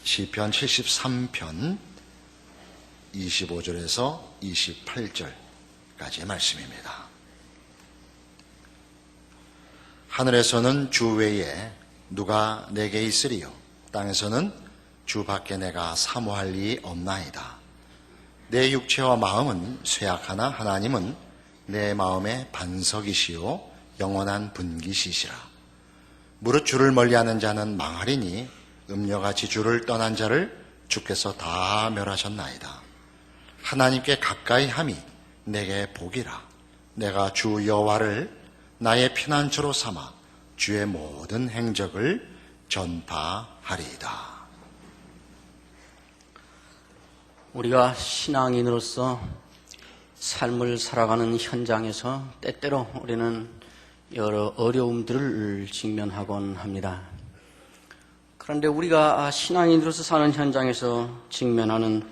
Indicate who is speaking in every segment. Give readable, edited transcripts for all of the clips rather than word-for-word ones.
Speaker 1: 시편 73편 25절에서 28절까지의 말씀입니다. 하늘에서는 주 외에 누가 내게 있으리요? 땅에서는 주 밖에 내가 사모할 리 없나이다. 내 육체와 마음은 쇠약하나 하나님은 내 마음의 반석이시요 영원한 분기시시라. 무릇 주를 멀리하는 자는 망하리니 음녀같이 주를 떠난 자를 주께서 다 멸하셨나이다. 하나님께 가까이 함이 내게 복이라. 내가 주 여호와를 나의 피난처로 삼아 주의 모든 행적을 전파하리이다.
Speaker 2: 우리가 신앙인으로서 삶을 살아가는 현장에서 때때로 우리는 여러 어려움들을 직면하곤 합니다. 그런데 우리가 신앙인으로서 사는 현장에서 직면하는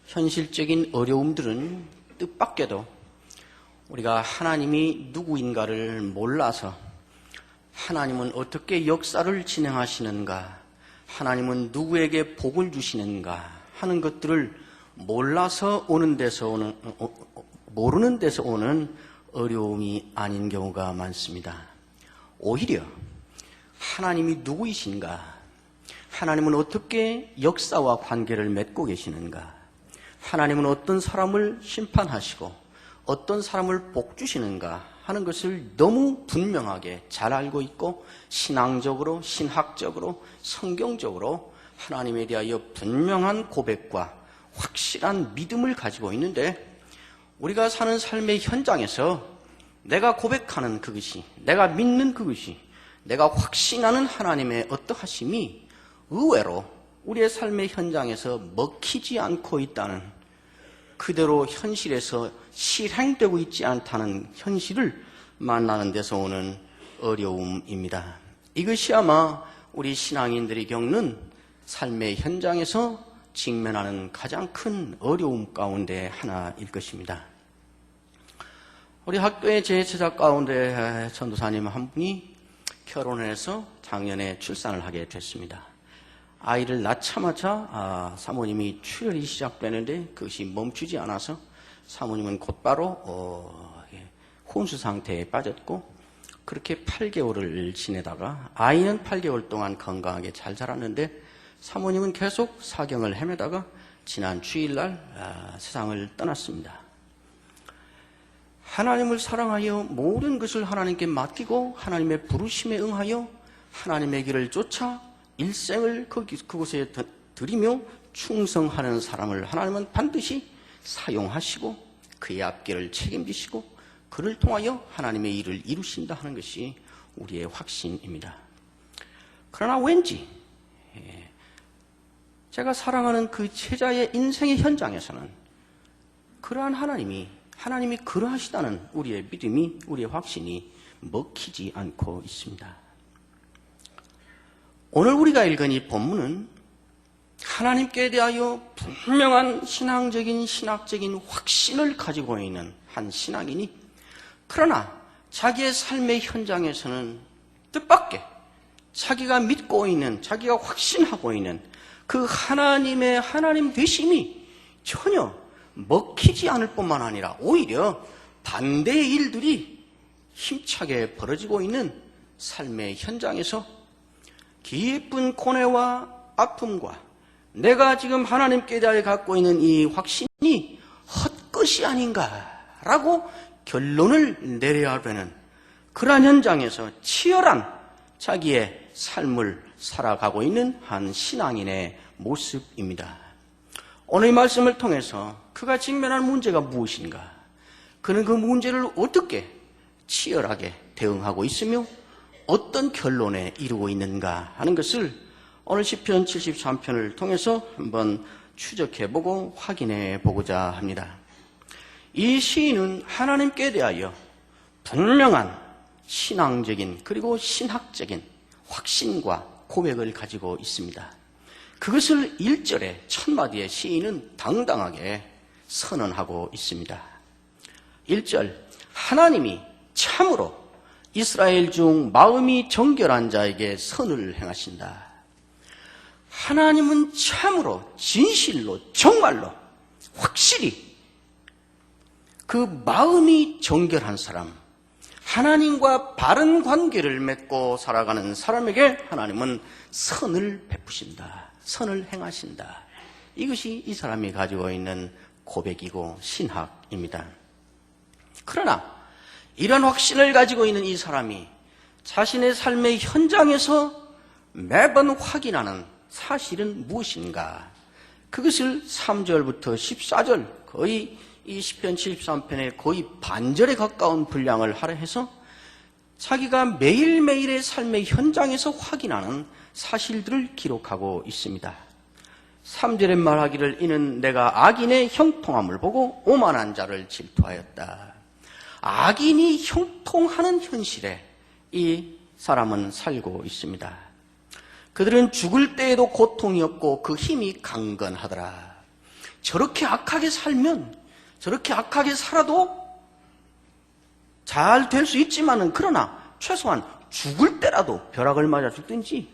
Speaker 2: 현실적인 어려움들은 뜻밖에도 우리가 하나님이 누구인가를 몰라서 하나님은 어떻게 역사를 진행하시는가, 하나님은 누구에게 복을 주시는가 하는 것들을 몰라서 모르는 데서 오는 어려움이 아닌 경우가 많습니다. 오히려 하나님이 누구이신가, 하나님은 어떻게 역사와 관계를 맺고 계시는가, 하나님은 어떤 사람을 심판하시고 어떤 사람을 복 주시는가 하는 것을 너무 분명하게 잘 알고 있고 신앙적으로, 신학적으로, 성경적으로 하나님에 대하여 분명한 고백과 확실한 믿음을 가지고 있는데, 우리가 사는 삶의 현장에서 내가 고백하는 그것이, 내가 믿는 그것이, 내가 확신하는 하나님의 어떠하심이 의외로 우리의 삶의 현장에서 먹히지 않고 있다는, 그대로 현실에서 실행되고 있지 않다는 현실을 만나는 데서 오는 어려움입니다. 이것이 아마 우리 신앙인들이 겪는 삶의 현장에서 직면하는 가장 큰 어려움 가운데 하나일 것입니다. 우리 학교의 제 제자 가운데 전도사님 한 분이 결혼해서 작년에 출산을 하게 됐습니다. 아이를 낳자마자 사모님이 출혈이 시작되는데 그것이 멈추지 않아서 사모님은 곧바로 혼수 상태에 빠졌고, 그렇게 8개월을 지내다가 아이는 8개월 동안 건강하게 잘 자랐는데 사모님은 계속 사경을 헤매다가 지난 주일날 세상을 떠났습니다. 하나님을 사랑하여 모든 것을 하나님께 맡기고 하나님의 부르심에 응하여 하나님의 길을 쫓아 일생을 그곳에 드리며 충성하는 사람을 하나님은 반드시 사용하시고 그의 앞길을 책임지시고 그를 통하여 하나님의 일을 이루신다 하는 것이 우리의 확신입니다. 그러나 왠지 제가 사랑하는 그 제자의 인생의 현장에서는 그러한 하나님이 그러하시다는 우리의 믿음이, 우리의 확신이 먹히지 않고 있습니다. 오늘 우리가 읽은 이 본문은 하나님께 대하여 분명한 신앙적인, 신학적인 확신을 가지고 있는 한 신앙인이, 그러나 자기의 삶의 현장에서는 뜻밖의 자기가 믿고 있는, 자기가 확신하고 있는 그 하나님의 하나님 되심이 전혀 먹히지 않을 뿐만 아니라 오히려 반대의 일들이 힘차게 벌어지고 있는 삶의 현장에서 깊은 고뇌와 아픔과 내가 지금 하나님께 대하여 갖고 있는 이 확신이 헛것이 아닌가라고 결론을 내려야 되는 그러한 현장에서 치열한 자기의 삶을 살아가고 있는 한 신앙인의 모습입니다. 오늘 이 말씀을 통해서 그가 직면한 문제가 무엇인가, 그는 그 문제를 어떻게 치열하게 대응하고 있으며 어떤 결론에 이르고 있는가 하는 것을 오늘 시편 73편을 통해서 한번 추적해보고 확인해보고자 합니다. 이 시인은 하나님께 대하여 분명한 신앙적인 그리고 신학적인 확신과 고백을 가지고 있습니다. 그것을 1절의 첫 마디의 시인은 당당하게 선언하고 있습니다. 1절, 하나님이 참으로 이스라엘 중 마음이 정결한 자에게 선을 행하신다. 하나님은 참으로 진실로 정말로 확실히 그 마음이 정결한 사람, 하나님과 바른 관계를 맺고 살아가는 사람에게 하나님은 선을 베푸신다. 선을 행하신다. 이것이 이 사람이 가지고 있는 고백이고 신학입니다. 그러나 이런 확신을 가지고 있는 이 사람이 자신의 삶의 현장에서 매번 확인하는 사실은 무엇인가? 그것을 3절부터 14절, 거의 이 시편 73편의 거의 반절에 가까운 분량을 할애해서 자기가 매일매일의 삶의 현장에서 확인하는 사실들을 기록하고 있습니다. 3절에 말하기를 이는 내가 악인의 형통함을 보고 오만한 자를 질투하였다. 악인이 형통하는 현실에 이 사람은 살고 있습니다. 그들은 죽을 때에도 고통이 없고 그 힘이 강건하더라. 저렇게 악하게 살면, 저렇게 악하게 살아도 잘 될 수 있지만은, 그러나 최소한 죽을 때라도 벼락을 맞아 죽든지,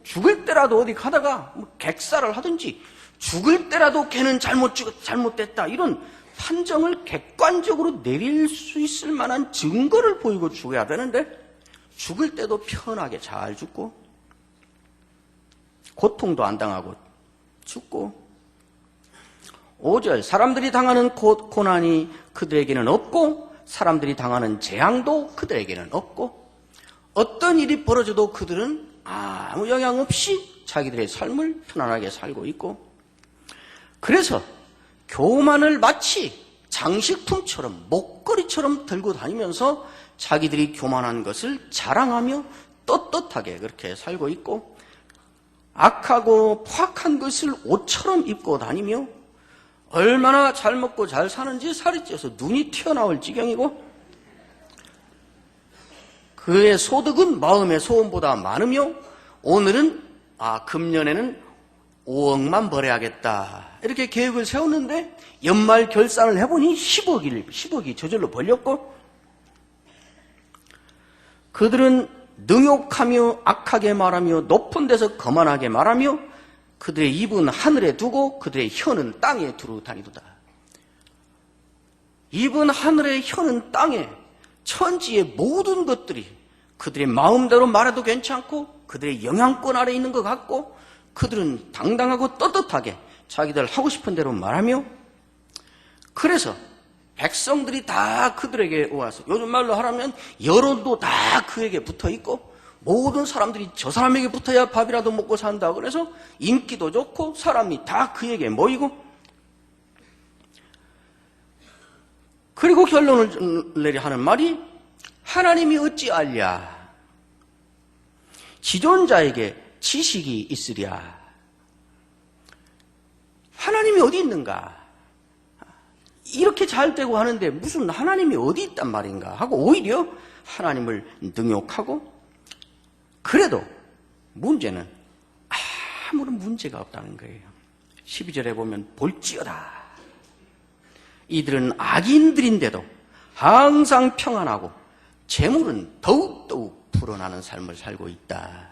Speaker 2: 죽을 때라도 어디 가다가 객사를 하든지, 죽을 때라도 걔는 잘못됐다, 이런 판정을 객관적으로 내릴 수 있을 만한 증거를 보이고 죽어야 되는데, 죽을 때도 편하게 잘 죽고 고통도 안 당하고 죽고. 5절 사람들이 당하는 고난이 그들에게는 없고 사람들이 당하는 재앙도 그들에게는 없고 어떤 일이 벌어져도 그들은 아무 영향 없이 자기들의 삶을 편안하게 살고 있고, 그래서 교만을 마치 장식품처럼 목걸이처럼 들고 다니면서 자기들이 교만한 것을 자랑하며 떳떳하게 그렇게 살고 있고, 악하고 포악한 것을 옷처럼 입고 다니며 얼마나 잘 먹고 잘 사는지 살이 쪄서 눈이 튀어나올 지경이고, 그의 소득은 마음의 소원보다 많으며 오늘은 금년에는 5억만 벌어야겠다 이렇게 계획을 세웠는데 연말 결산을 해보니 10억이 저절로 벌렸고, 그들은 능욕하며 악하게 말하며 높은 데서 거만하게 말하며 그들의 입은 하늘에 두고 그들의 혀는 땅에 두루 다니도다. 입은 하늘에 혀는 땅에, 천지의 모든 것들이 그들의 마음대로 말해도 괜찮고 그들의 영향권 아래 있는 것 같고, 그들은 당당하고 떳떳하게 자기들 하고 싶은 대로 말하며, 그래서 백성들이 다 그들에게 와서, 요즘 말로 하라면 여론도 다 그에게 붙어있고 모든 사람들이 저 사람에게 붙어야 밥이라도 먹고 산다 그래서 인기도 좋고 사람이 다 그에게 모이고, 그리고 결론을 내려 하는 말이 하나님이 어찌 알랴? 지존자에게 지식이 있으랴? 하나님이 어디 있는가? 이렇게 잘 되고 하는데 무슨 하나님이 어디 있단 말인가 하고 오히려 하나님을 능욕하고, 그래도 문제는 아무런 문제가 없다는 거예요. 12절에 보면 볼지어다. 이들은 악인들인데도 항상 평안하고 재물은 더욱더욱 불어나는 삶을 살고 있다.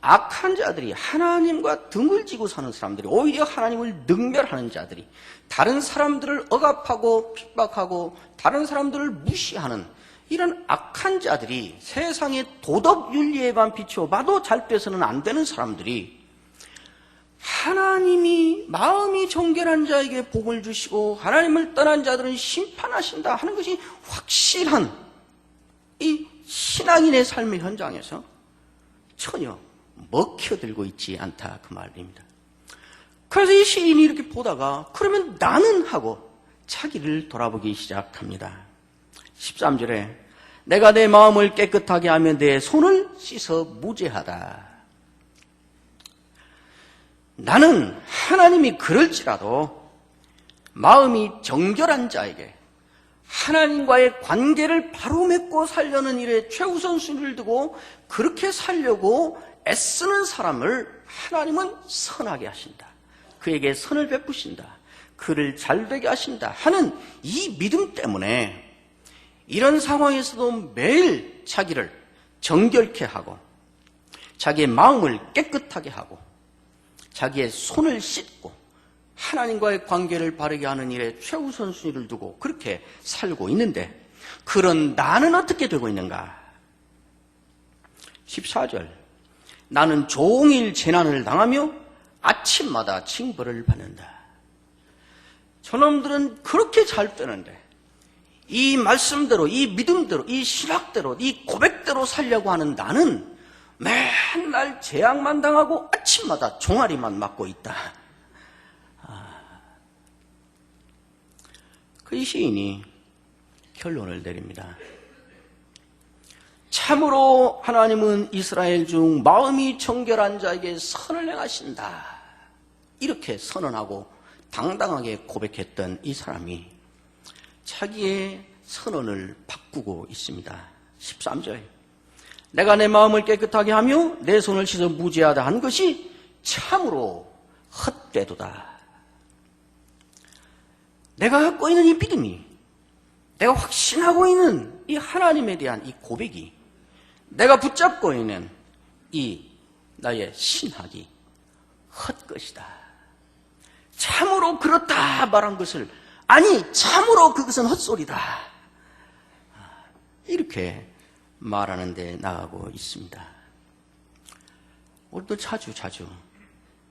Speaker 2: 악한 자들이, 하나님과 등을 지고 사는 사람들이, 오히려 하나님을 능멸하는 자들이, 다른 사람들을 억압하고 핍박하고 다른 사람들을 무시하는 이런 악한 자들이, 세상의 도덕 윤리에만 비춰봐도 잘 돼서는 안 되는 사람들이 하나님이 마음이 정결한 자에게 복을 주시고 하나님을 떠난 자들은 심판하신다 하는 것이 확실한 이 신앙인의 삶의 현장에서 전혀 먹혀들고 있지 않다, 그 말입니다. 그래서 이 시인이 이렇게 보다가 그러면 나는 하고 자기를 돌아보기 시작합니다. 13절에 내가 내 마음을 깨끗하게 하며 내 손을 씻어 무죄하다. 나는 하나님이 그럴지라도 마음이 정결한 자에게 하나님과의 관계를 바로 맺고 살려는 일에 최우선순위를 두고 그렇게 살려고 애쓰는 사람을 하나님은 선하게 하신다. 그에게 선을 베푸신다. 그를 잘되게 하신다 하는 이 믿음 때문에 이런 상황에서도 매일 자기를 정결케 하고 자기의 마음을 깨끗하게 하고 자기의 손을 씻고 하나님과의 관계를 바르게 하는 일에 최우선순위를 두고 그렇게 살고 있는데 그런 나는 어떻게 되고 있는가? 14절 나는 종일 재난을 당하며 아침마다 징벌을 받는다. 저놈들은 그렇게 잘 되는데 이 말씀대로, 이 믿음대로, 이 신학대로, 이 고백대로 살려고 하는 나는 맨날 재앙만 당하고 아침마다 종아리만 맞고 있다. 그 시인이 결론을 내립니다. 참으로 하나님은 이스라엘 중 마음이 정결한 자에게 선을 행하신다. 이렇게 선언하고 당당하게 고백했던 이 사람이 자기의 선언을 바꾸고 있습니다. 13절 내가 내 마음을 깨끗하게 하며 내 손을 씻어 무죄하다 한 것이 참으로 헛되도다. 내가 갖고 있는 이 믿음이, 내가 확신하고 있는 이 하나님에 대한 이 고백이, 내가 붙잡고 있는 이 나의 신학이 헛것이다. 참으로 그렇다 말한 것을, 아니 참으로 그것은 헛소리다. 이렇게 말하는 데 나가고 있습니다. 우리도 자주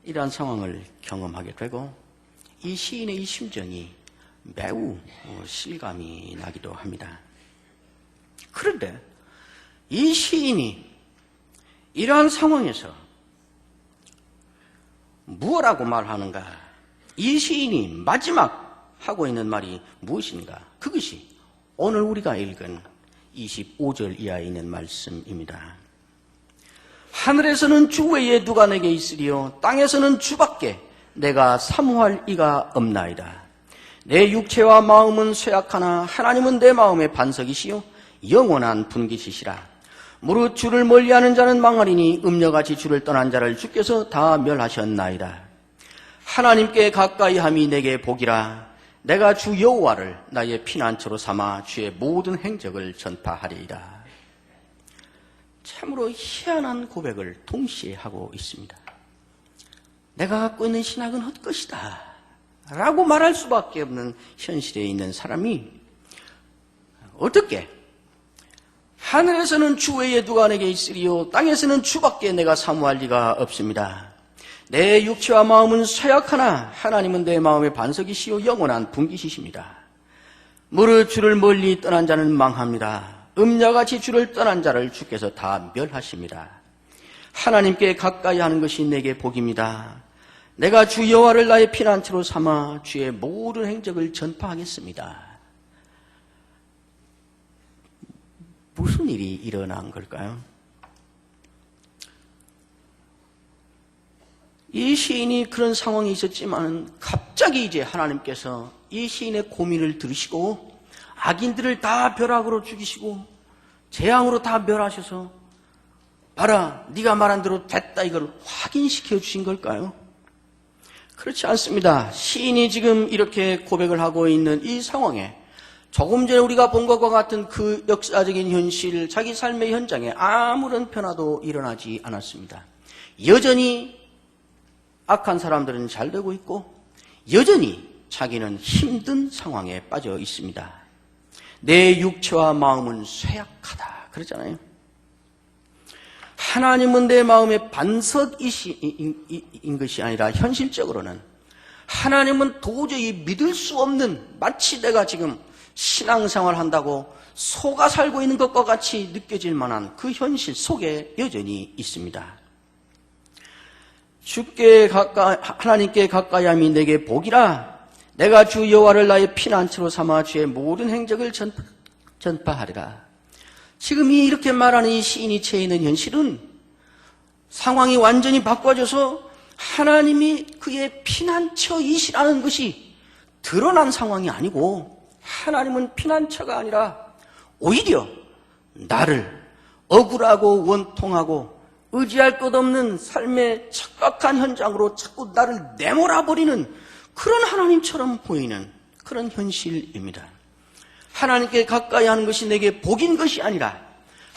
Speaker 2: 이러한 상황을 경험하게 되고 이 시인의 이 심정이 매우 실감이 나기도 합니다. 그런데 이 시인이 이러한 상황에서 무엇라고 말하는가? 이 시인이 마지막 하고 있는 말이 무엇인가? 그것이 오늘 우리가 읽은 25절 이하에 있는 말씀입니다. 하늘에서는 주 외에 누가 내게 있으리요 땅에서는 주밖에 내가 사모할 이가 없나이다. 내 육체와 마음은 쇠약하나 하나님은 내 마음의 반석이시요 영원한 분깃이시라. 무릇 주를 멀리하는 자는 망하리니 음녀같이 주를 떠난 자를 주께서 다 멸하셨나이다. 하나님께 가까이함이 내게 복이라. 내가 주 여호와를 나의 피난처로 삼아 주의 모든 행적을 전파하리이다. 참으로 희한한 고백을 동시에 하고 있습니다. 내가 갖고 있는 신학은 헛것이다 라고 말할 수밖에 없는 현실에 있는 사람이 어떻게 하늘에서는 주 외에 누가 내게 있으리요 땅에서는 주밖에 내가 사모할 리가 없습니다. 내 육체와 마음은 쇠약하나 하나님은 내 마음의 반석이시요 영원한 분깃이십니다. 무릇 주를 멀리 떠난 자는 망합니다. 음녀같이 주를 떠난 자를 주께서 다 멸하십니다. 하나님께 가까이 하는 것이 내게 복입니다. 내가 주 여호와를 나의 피난처로 삼아 주의 모든 행적을 전파하겠습니다. 무슨 일이 일어난 걸까요? 이 시인이 그런 상황이 있었지만 갑자기 이제 하나님께서 이 시인의 고민을 들으시고 악인들을 다 벼락으로 죽이시고 재앙으로 다 멸하셔서 봐라 네가 말한 대로 됐다 이걸 확인시켜 주신 걸까요? 그렇지 않습니다. 시인이 지금 이렇게 고백을 하고 있는 이 상황에 조금 전에 우리가 본 것과 같은 그 역사적인 현실, 자기 삶의 현장에 아무런 변화도 일어나지 않았습니다. 여전히 악한 사람들은 잘 되고 있고 여전히 자기는 힘든 상황에 빠져 있습니다. 내 육체와 마음은 쇠약하다 그러잖아요. 하나님은 내 마음의 반석인 것이 아니라 현실적으로는 하나님은 도저히 믿을 수 없는, 마치 내가 지금 신앙생활 한다고 속아 살고 있는 것과 같이 느껴질 만한 그 현실 속에 여전히 있습니다. 하나님께 가까이함이 내게 복이라. 내가 주 여호와를 나의 피난처로 삼아 주의 모든 행적을 전파하리라. 지금 이렇게 말하는 이 시인이 처해 있는 현실은 상황이 완전히 바꿔져서 하나님이 그의 피난처이시라는 것이 드러난 상황이 아니고, 하나님은 피난처가 아니라 오히려 나를 억울하고 원통하고 의지할 것 없는 삶의 척박한 현장으로 자꾸 나를 내몰아버리는 그런 하나님처럼 보이는 그런 현실입니다. 하나님께 가까이 하는 것이 내게 복인 것이 아니라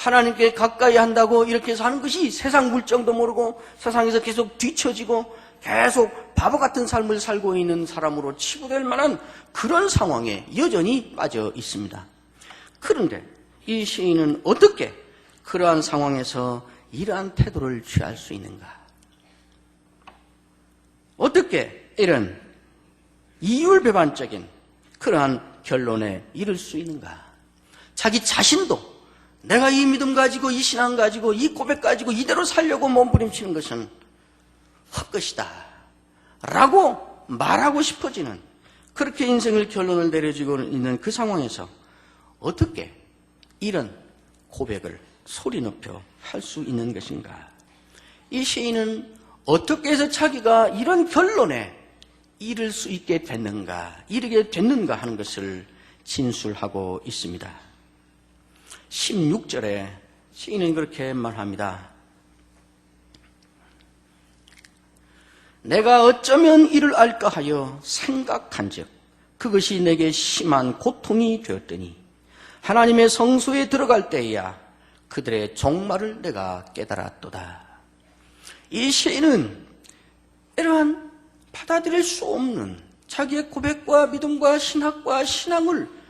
Speaker 2: 하나님께 가까이 한다고 이렇게 사는 것이 세상 물정도 모르고 세상에서 계속 뒤처지고 계속 바보 같은 삶을 살고 있는 사람으로 치부될 만한 그런 상황에 여전히 빠져 있습니다. 그런데 이 시인은 어떻게 그러한 상황에서 이러한 태도를 취할 수 있는가? 어떻게 이런 이율배반적인 그러한 결론에 이를 수 있는가? 자기 자신도 내가 이 믿음 가지고 이 신앙 가지고 이 고백 가지고 이대로 살려고 몸부림치는 것은 헛것이다 라고 말하고 싶어지는, 그렇게 인생을 결론을 내려주고 있는 그 상황에서 어떻게 이런 고백을 소리 높여 할 수 있는 것인가? 이 시인은 어떻게 해서 자기가 이런 결론에 이를 수 있게 됐는가, 이르게 됐는가 하는 것을 진술하고 있습니다. 16절에 시인은 그렇게 말합니다. 내가 어쩌면 이를 알까 하여 생각한즉 그것이 내게 심한 고통이 되었더니 하나님의 성소에 들어갈 때에야 그들의 종말을 내가 깨달았도다. 이 시인은 이러한 받아들일 수 없는 자기의 고백과 믿음과 신학과 신앙을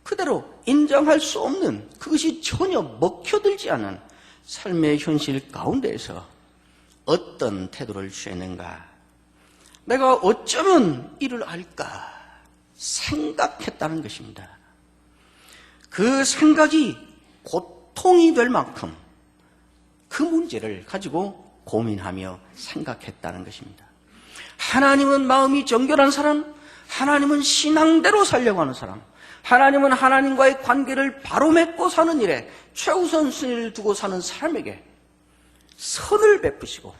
Speaker 2: 그대로 인정할 수 없는, 그것이 전혀 먹혀들지 않은 삶의 현실 가운데에서 어떤 태도를 취했는가? 내가 어쩌면 이를 알까 생각했다는 것입니다. 그 생각이 고통이 될 만큼 그 문제를 가지고 고민하며 생각했다는 것입니다. 하나님은 마음이 정결한 사람, 하나님은 신앙대로 살려고 하는 사람, 하나님은 하나님과의 관계를 바로 맺고 사는 일에 최우선순위를 두고 사는 사람에게 선을 베푸시고,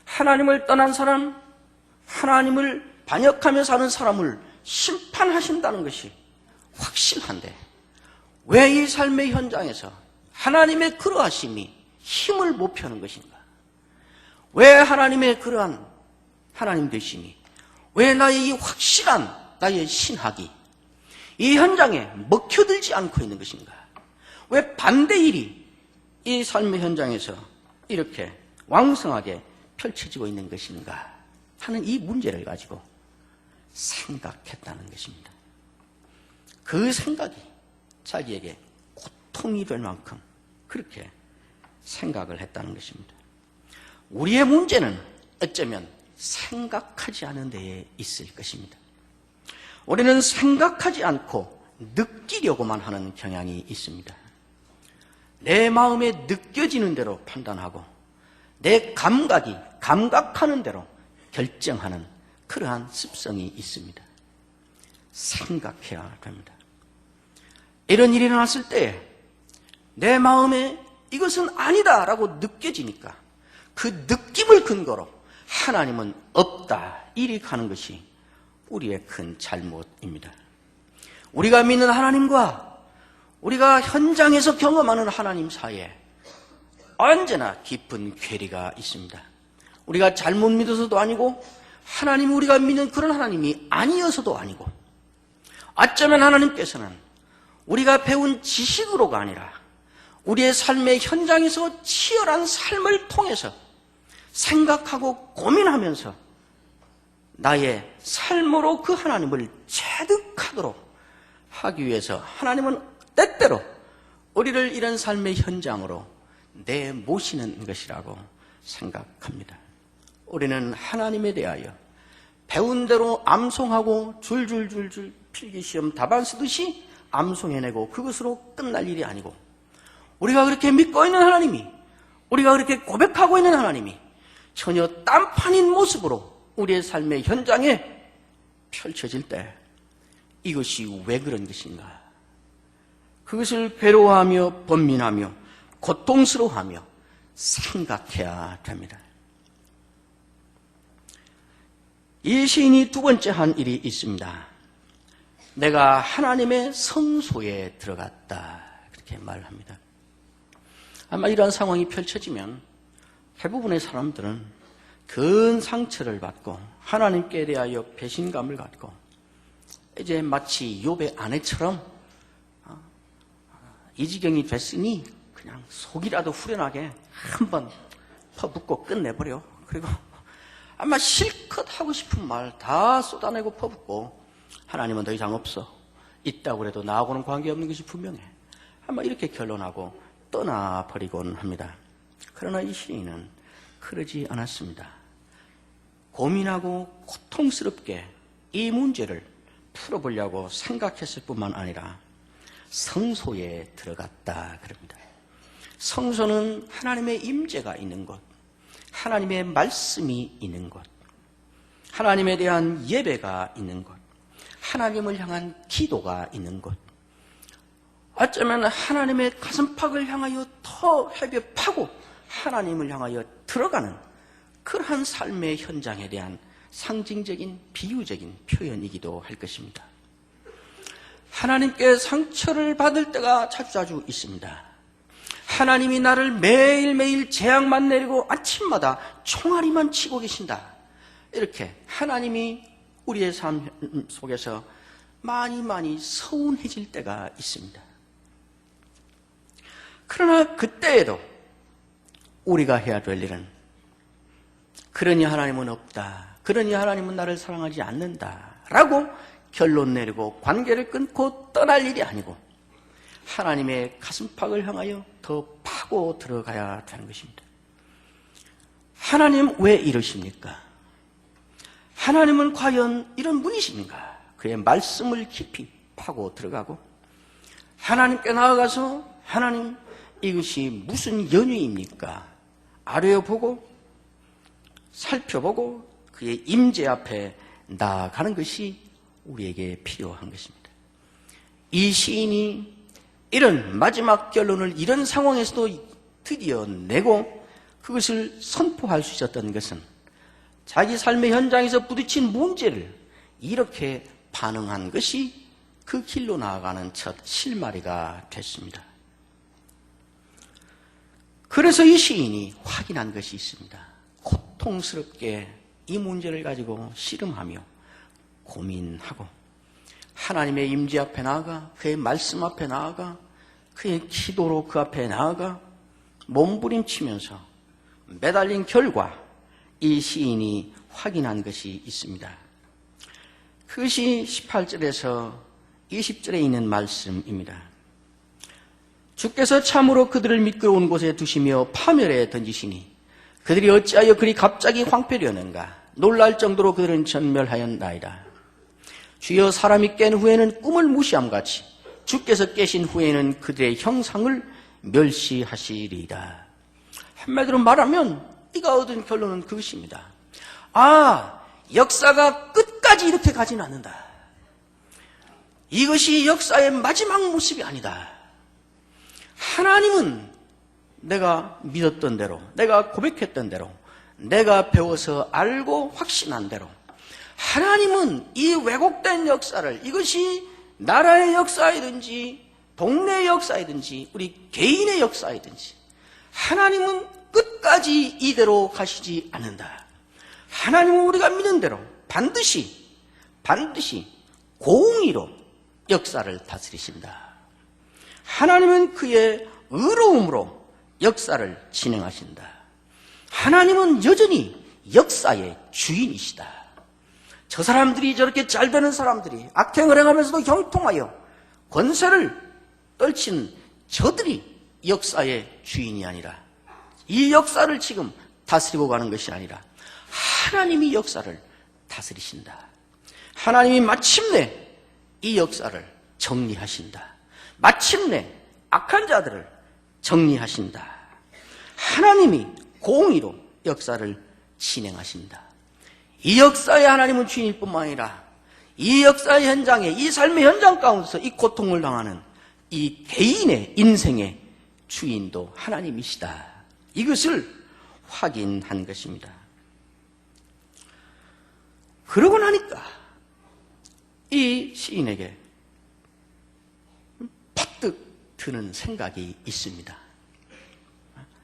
Speaker 2: 하나님을 떠난 사람, 하나님을 반역하며 사는 사람을 심판하신다는 것이 확실한데 왜 이 삶의 현장에서 하나님의 그러하심이 힘을 못 펴는 것인가? 왜 하나님의 그러한 하나님 되심이, 왜 나의 이 확실한 나의 신학이 이 현장에 먹혀들지 않고 있는 것인가? 왜 반대일이 이 삶의 현장에서 이렇게 왕성하게 펼쳐지고 있는 것인가 하는 이 문제를 가지고 생각했다는 것입니다. 그 생각이 자기에게 고통이 될 만큼 그렇게 생각을 했다는 것입니다. 우리의 문제는 어쩌면 생각하지 않은 데에 있을 것입니다. 우리는 생각하지 않고 느끼려고만 하는 경향이 있습니다. 내 마음에 느껴지는 대로 판단하고 내 감각이 감각하는 대로 결정하는 그러한 습성이 있습니다. 생각해야 됩니다. 이런 일이 일어났을 때 내 마음에 이것은 아니다라고 느껴지니까 그 느낌을 근거로 하나님은 없다 이리 가는 것이 우리의 큰 잘못입니다. 우리가 믿는 하나님과 우리가 현장에서 경험하는 하나님 사이에 언제나 깊은 괴리가 있습니다. 우리가 잘못 믿어서도 아니고 하나님, 우리가 믿는 그런 하나님이 아니어서도 아니고, 어쩌면 하나님께서는 우리가 배운 지식으로가 아니라 우리의 삶의 현장에서 치열한 삶을 통해서 생각하고 고민하면서 나의 삶으로 그 하나님을 체득하도록 하기 위해서 하나님은 때때로 우리를 이런 삶의 현장으로 내모시는 것이라고 생각합니다. 우리는 하나님에 대하여 배운 대로 암송하고 줄줄줄줄 필기시험 답안 쓰듯이 암송해내고 그것으로 끝날 일이 아니고, 우리가 그렇게 믿고 있는 하나님이, 우리가 그렇게 고백하고 있는 하나님이 전혀 딴판인 모습으로 우리의 삶의 현장에 펼쳐질 때 이것이 왜 그런 것인가? 그것을 괴로워하며 번민하며 고통스러워하며 생각해야 됩니다. 이 시인이 두 번째 한 일이 있습니다. 내가 하나님의 성소에 들어갔다, 그렇게 말합니다. 아마 이러한 상황이 펼쳐지면 대부분의 사람들은 큰 상처를 받고 하나님께 대하여 배신감을 갖고 이제 마치 욥의 아내처럼 이 지경이 됐으니 그냥 속이라도 후련하게 한번 퍼붓고 끝내버려. 그리고 아마 실컷 하고 싶은 말 다 쏟아내고 퍼붓고 하나님은 더 이상 없어. 있다고 해도 나하고는 관계없는 것이 분명해. 아마 이렇게 결론하고 떠나버리곤 합니다. 그러나 이 시인은 그러지 않았습니다. 고민하고 고통스럽게 이 문제를 풀어보려고 생각했을 뿐만 아니라 성소에 들어갔다 그럽니다. 성소는 하나님의 임재가 있는 곳, 하나님의 말씀이 있는 곳, 하나님에 대한 예배가 있는 곳, 하나님을 향한 기도가 있는 곳, 어쩌면 하나님의 가슴팍을 향하여 더 헤벼 파고 하나님을 향하여 들어가는 그러한 삶의 현장에 대한 상징적인 비유적인 표현이기도 할 것입니다. 하나님께 상처를 받을 때가 자주자주 있습니다. 하나님이 나를 매일매일 재앙만 내리고 아침마다 총알이만 치고 계신다. 이렇게 하나님이 우리의 삶 속에서 많이 서운해질 때가 있습니다. 그러나 그때에도 우리가 해야 될 일은 그러니 하나님은 없다. 그러니 하나님은 나를 사랑하지 않는다. 라고 결론 내리고 관계를 끊고 떠날 일이 아니고 하나님의 가슴팍을 향하여 더 파고 들어가야 되는 것입니다. 하나님 왜 이러십니까? 하나님은 과연 이런 분이십니까? 그의 말씀을 깊이 파고 들어가고 하나님께 나아가서 하나님 이것이 무슨 연유입니까? 아뢰어보고 살펴보고 그의 임재 앞에 나아가는 것이 우리에게 필요한 것입니다. 이 시인이 이런 마지막 결론을 이런 상황에서도 드디어 내고 그것을 선포할 수 있었던 것은 자기 삶의 현장에서 부딪힌 문제를 이렇게 반응한 것이 그 길로 나아가는 첫 실마리가 됐습니다. 그래서 이 시인이 확인한 것이 있습니다. 고통스럽게 이 문제를 가지고 씨름하며 고민하고 하나님의 임재 앞에 나아가 그의 말씀 앞에 나아가 그의 기도로 그 앞에 나아가 몸부림치면서 매달린 결과 이 시인이 확인한 것이 있습니다. 그것이 18절에서 20절에 있는 말씀입니다. 주께서 참으로 그들을 미끄러운 곳에 두시며 파멸에 던지시니 그들이 어찌하여 그리 갑자기 황폐려는가. 놀랄 정도로 그들은 전멸하였나이다. 주여 사람이 깬 후에는 꿈을 무시함같이 주께서 깨신 후에는 그들의 형상을 멸시하시리이다. 한마디로 말하면 이가 얻은 결론은 그것입니다. 역사가 끝까지 이렇게 가지는 않는다. 이것이 역사의 마지막 모습이 아니다. 하나님은 내가 믿었던 대로, 내가 고백했던 대로, 내가 배워서 알고 확신한 대로 하나님은 이 왜곡된 역사를, 이것이 나라의 역사이든지 동네의 역사이든지 우리 개인의 역사이든지 하나님은 끝까지 이대로 가시지 않는다. 하나님은 우리가 믿는 대로 반드시 공의로 역사를 다스리신다. 하나님은 그의 의로움으로 역사를 진행하신다. 하나님은 여전히 역사의 주인이시다. 저 사람들이 저렇게 잘 되는 사람들이 악행을 행하면서도 형통하여 권세를 떨친 저들이 역사의 주인이 아니라 이 역사를 지금 다스리고 가는 것이 아니라 하나님이 역사를 다스리신다. 하나님이 마침내 이 역사를 정리하신다. 마침내 악한 자들을 정리하신다. 하나님이 공의로 역사를 진행하신다. 이 역사의 하나님은 주인일 뿐만 아니라 이 역사의 현장에, 이 삶의 현장 가운데서 이 고통을 당하는 이 개인의 인생의 주인도 하나님이시다. 이것을 확인한 것입니다. 그러고 나니까 이 시인에게 퍼뜩 드는 생각이 있습니다.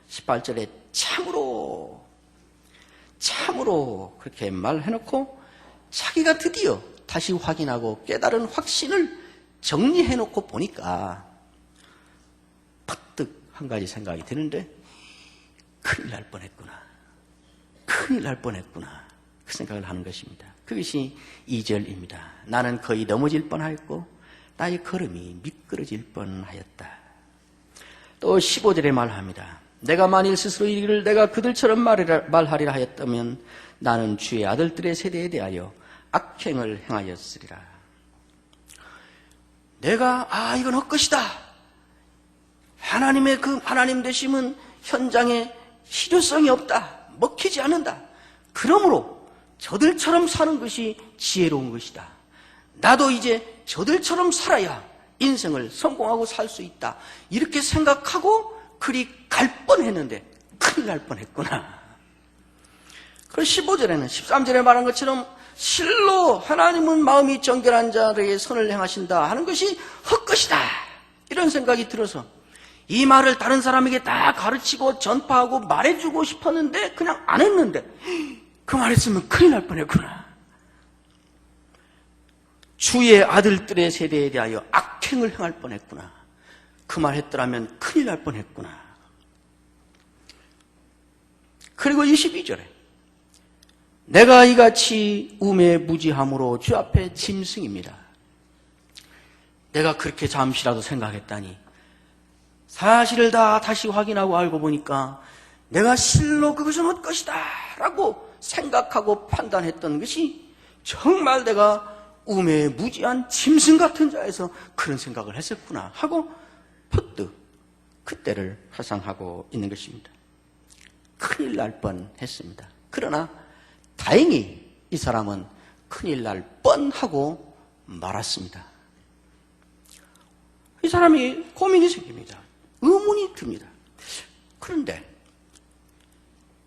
Speaker 2: 18절에 참으로 그렇게 말해놓고 자기가 드디어 다시 확인하고 깨달은 확신을 정리해놓고 보니까 퍼뜩 한 가지 생각이 드는데, 큰일 날 뻔했구나. 큰일 날 뻔했구나. 그 생각을 하는 것입니다. 그것이 2절입니다. 나는 거의 넘어질 뻔하였고 나의 걸음이 미끄러질 뻔하였다. 또 15절에 말합니다. 내가 만일 스스로 이르기를 내가 그들처럼 말하리라 하였다면 나는 주의 아들들의 세대에 대하여 악행을 행하였으리라. 내가 이건 헛것이다. 하나님의 그 하나님 되심은 현장에 실효성이 없다. 먹히지 않는다. 그러므로 저들처럼 사는 것이 지혜로운 것이다. 나도 이제 저들처럼 살아야 인생을 성공하고 살 수 있다. 이렇게 생각하고 그리 갈 뻔했는데 큰일 날 뻔했구나. 그리고 15절에는 13절에 말한 것처럼 실로 하나님은 마음이 정결한 자에게 선을 행하신다 하는 것이 헛것이다. 이런 생각이 들어서 이 말을 다른 사람에게 다 가르치고 전파하고 말해주고 싶었는데 그냥 안 했는데 그 말했으면 큰일 날 뻔했구나. 주의 아들들의 세대에 대하여 악행을 행할 뻔했구나. 그 말 했더라면 큰일 날 뻔했구나. 그리고 22절에 내가 이같이 우매무지함으로 주 앞에 짐승입니다. 내가 그렇게 잠시라도 생각했다니 사실을 다 다시 확인하고 알고 보니까 내가 실로 그것은 헛것이다 라고 생각하고 판단했던 것이 정말 내가 우매무지한 짐승 같은 자에서 그런 생각을 했었구나 하고 퍼뜩 그때를 회상하고 있는 것입니다. 큰일 날 뻔했습니다. 그러나 다행히 이 사람은 큰일 날 뻔하고 말았습니다. 이 사람이 고민이 생깁니다. 의문이 듭니다. 그런데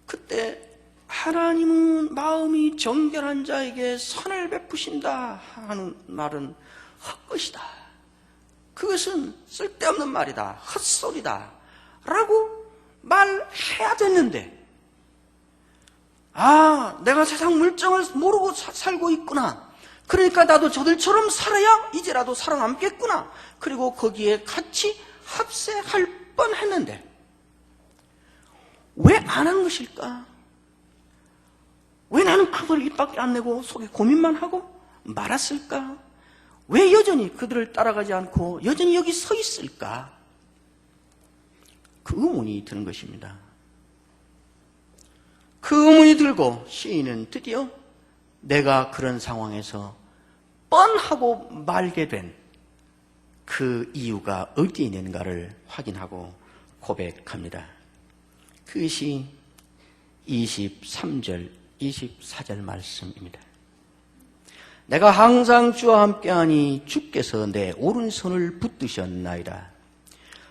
Speaker 2: 그때 하나님은 마음이 정결한 자에게 선을 베푸신다 하는 말은 헛것이다. 그것은 쓸데없는 말이다. 헛소리다. 라고 말해야 됐는데 내가 세상 물정을 모르고 살고 있구나. 그러니까 나도 저들처럼 살아야 이제라도 살아남겠구나. 그리고 거기에 같이 합세할 뻔했는데 왜 안 한 것일까? 왜 나는 그걸 입 밖에 안 내고 속에 고민만 하고 말았을까? 왜 여전히 그들을 따라가지 않고 여전히 여기 서 있을까? 그 의문이 드는 것입니다. 그 의문이 들고 시인은 드디어 내가 그런 상황에서 뻔하고 말게 된 그 이유가 어디에 있는가를 확인하고 고백합니다. 그것이 23절, 24절 말씀입니다. 내가 항상 주와 함께하니 주께서 내 오른손을 붙드셨나이다.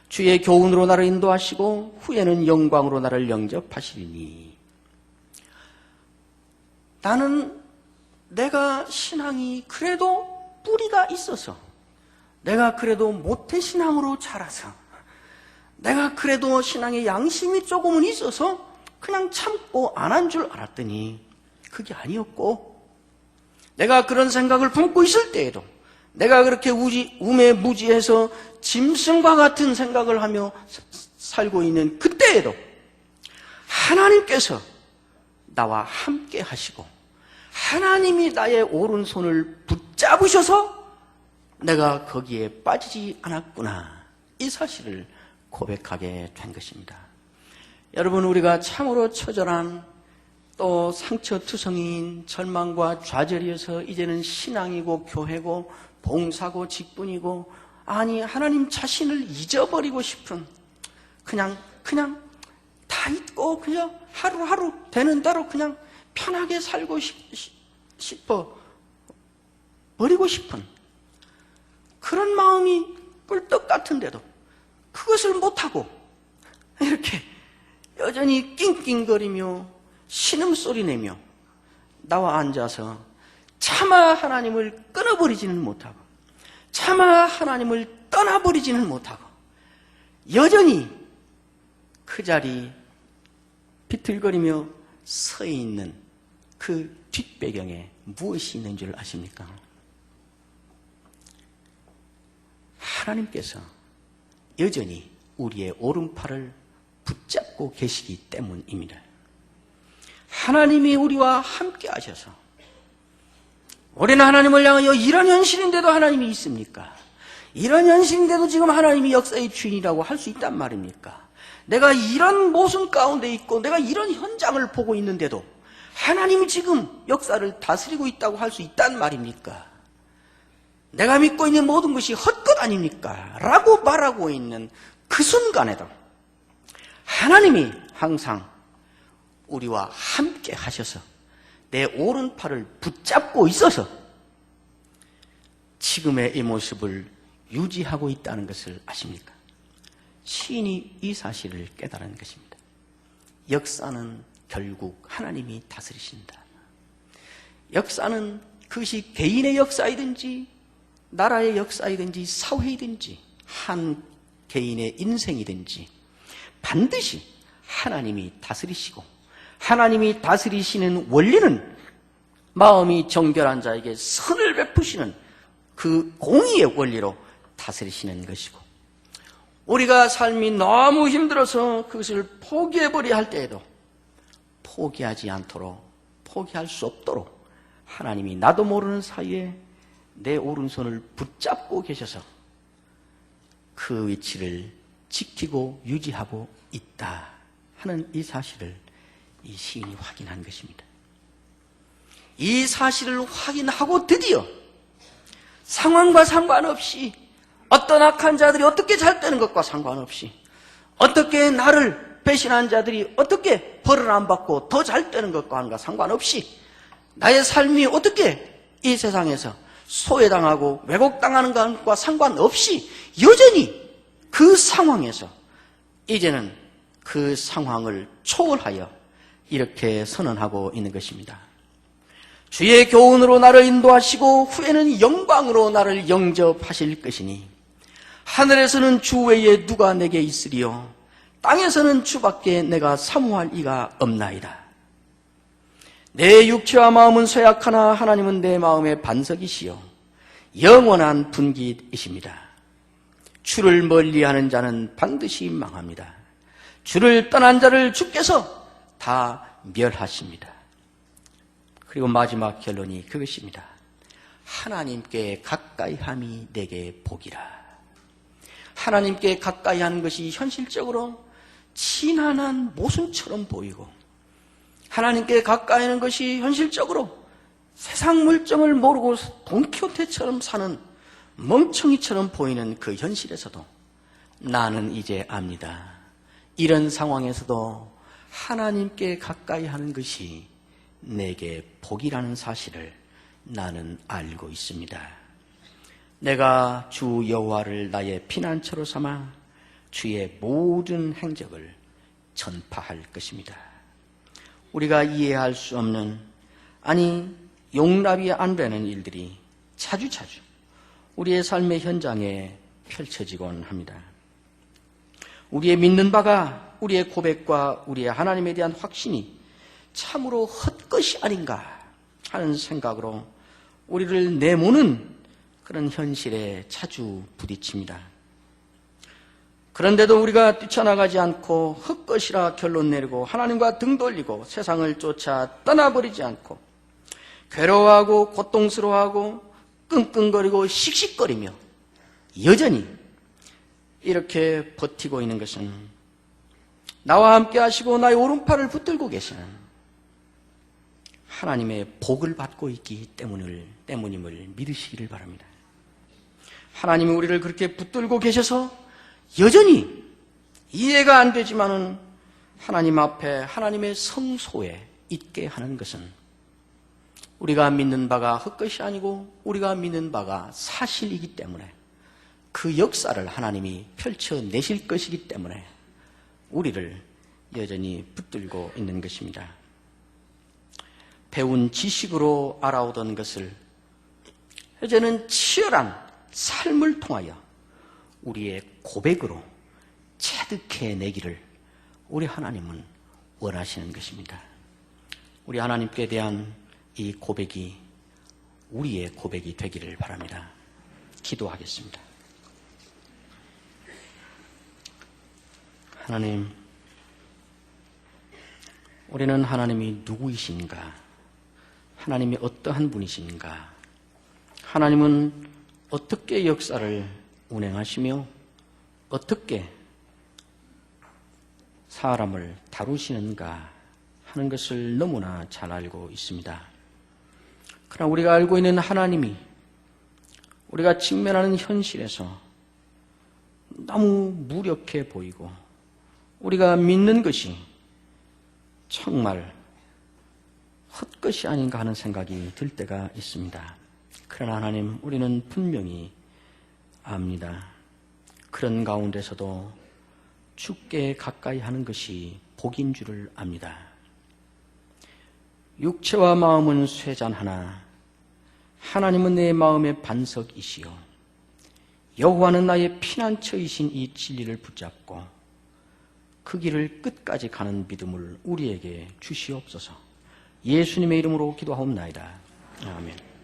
Speaker 2: 주의 교훈으로 나를 인도하시고 후에는 영광으로 나를 영접하시리니. 나는 내가 신앙이 그래도 뿌리가 있어서 내가 그래도 모태신앙으로 자라서 내가 그래도 신앙의 양심이 조금은 있어서 그냥 참고 안 한 줄 알았더니 그게 아니었고 내가 그런 생각을 품고 있을 때에도 내가 그렇게 우매무지해서 짐승과 같은 생각을 하며 살고 있는 그때에도 하나님께서 나와 함께 하시고 하나님이 나의 오른손을 붙잡으셔서 내가 거기에 빠지지 않았구나. 이 사실을 고백하게 된 것입니다. 여러분, 우리가 참으로 처절한 또 상처투성이인 절망과 좌절이어서 이제는 신앙이고 교회고 봉사고 직분이고 하나님 자신을 잊어버리고 싶은 그냥 다 잊고 그냥 하루하루 되는 대로 그냥 편하게 살고 싶어 버리고 싶은 그런 마음이 꿀떡 같은데도 그것을 못하고 이렇게 여전히 낑낑거리며 신음소리 내며 나와 앉아서 차마 하나님을 끊어버리지는 못하고 차마 하나님을 떠나버리지는 못하고 여전히 그 자리 비틀거리며 서 있는 그 뒷배경에 무엇이 있는 줄 아십니까? 하나님께서 여전히 우리의 오른팔을 붙잡고 계시기 때문입니다. 하나님이 우리와 함께 하셔서 우리는 하나님을 향하여 이런 현실인데도 하나님이 있습니까? 이런 현실인데도 지금 하나님이 역사의 주인이라고 할 수 있단 말입니까? 내가 이런 모순 가운데 있고 내가 이런 현장을 보고 있는데도 하나님이 지금 역사를 다스리고 있다고 할 수 있단 말입니까? 내가 믿고 있는 모든 것이 헛것 아닙니까? 라고 말하고 있는 그 순간에도 하나님이 항상 우리와 함께 하셔서 내 오른팔을 붙잡고 있어서 지금의 이 모습을 유지하고 있다는 것을 아십니까? 시인이 이 사실을 깨달은 것입니다. 역사는 결국 하나님이 다스리신다. 역사는 그것이 개인의 역사이든지 나라의 역사이든지 사회이든지 한 개인의 인생이든지 반드시 하나님이 다스리시고 하나님이 다스리시는 원리는 마음이 정결한 자에게 선을 베푸시는 그 공의의 원리로 다스리시는 것이고 우리가 삶이 너무 힘들어서 그것을 포기해버려야 할 때에도 포기하지 않도록 포기할 수 없도록 하나님이 나도 모르는 사이에 내 오른손을 붙잡고 계셔서 그 위치를 지키고 유지하고 있다 하는 이 사실을 이 시인이 확인한 것입니다. 이 사실을 확인하고 드디어 상황과 상관없이 어떤 악한 자들이 어떻게 잘 되는 것과 상관없이 어떻게 나를 배신한 자들이 어떻게 벌을 안 받고 더 잘 되는 것과 상관없이 나의 삶이 어떻게 이 세상에서 소외당하고 왜곡당하는 것과 상관없이 여전히 그 상황에서 이제는 그 상황을 초월하여 이렇게 선언하고 있는 것입니다. 주의 교훈으로 나를 인도하시고 후에는 영광으로 나를 영접하실 것이니 하늘에서는 주 외에 누가 내게 있으리요 땅에서는 주밖에 내가 사모할 이가 없나이다. 내 육체와 마음은 쇠약하나 하나님은 내 마음의 반석이시요 영원한 분깃이십니다. 주를 멀리하는 자는 반드시 망합니다. 주를 떠난 자를 주께서 다 멸하십니다. 그리고 마지막 결론이 그것입니다. 하나님께 가까이함이 내게 복이라. 하나님께 가까이 하는 것이 현실적으로 친한한 모순처럼 보이고 하나님께 가까이 하는 것이 현실적으로 세상 물정을 모르고 돈키호테처럼 사는 멍청이처럼 보이는 그 현실에서도 나는 이제 압니다. 이런 상황에서도 하나님께 가까이 하는 것이 내게 복이라는 사실을 나는 알고 있습니다. 내가 주 여호와를 나의 피난처로 삼아 주의 모든 행적을 전파할 것입니다. 우리가 이해할 수 없는 아니 용납이 안 되는 일들이 자주자주 우리의 삶의 현장에 펼쳐지곤 합니다. 우리의 믿는 바가 우리의 고백과 우리의 하나님에 대한 확신이 참으로 헛것이 아닌가 하는 생각으로 우리를 내모는 그런 현실에 자주 부딪힙니다. 그런데도 우리가 뛰쳐나가지 않고 헛것이라 결론 내리고 하나님과 등 돌리고 세상을 쫓아 떠나버리지 않고 괴로워하고 고통스러워하고 끙끙거리고 씩씩거리며 여전히 이렇게 버티고 있는 것은 나와 함께 하시고 나의 오른팔을 붙들고 계시는 하나님의 복을 받고 있기 때문임을 믿으시기를 바랍니다. 하나님이 우리를 그렇게 붙들고 계셔서 여전히 이해가 안 되지만은 하나님 앞에 하나님의 성소에 있게 하는 것은 우리가 믿는 바가 헛것이 아니고 우리가 믿는 바가 사실이기 때문에 그 역사를 하나님이 펼쳐내실 것이기 때문에 우리를 여전히 붙들고 있는 것입니다. 배운 지식으로 알아오던 것을 이제는 치열한 삶을 통하여 우리의 고백으로 체득해내기를 우리 하나님은 원하시는 것입니다. 우리 하나님께 대한 이 고백이 우리의 고백이 되기를 바랍니다. 기도하겠습니다. 하나님, 우리는 하나님이 누구이신가? 하나님이 어떠한 분이신가? 하나님은 어떻게 역사를 운행하시며 어떻게 사람을 다루시는가 하는 것을 너무나 잘 알고 있습니다. 그러나 우리가 알고 있는 하나님이 우리가 직면하는 현실에서 너무 무력해 보이고 우리가 믿는 것이 정말 헛것이 아닌가 하는 생각이 들 때가 있습니다. 그러나 하나님, 우리는 분명히 압니다. 그런 가운데서도 주께 가까이 하는 것이 복인 줄을 압니다. 육체와 마음은 쇠잔하나 하나님은 내 마음의 반석이시요 여호와는 나의 피난처이신 이 진리를 붙잡고 그 길을 끝까지 가는 믿음을 우리에게 주시옵소서. 예수님의 이름으로 기도하옵나이다. 아멘.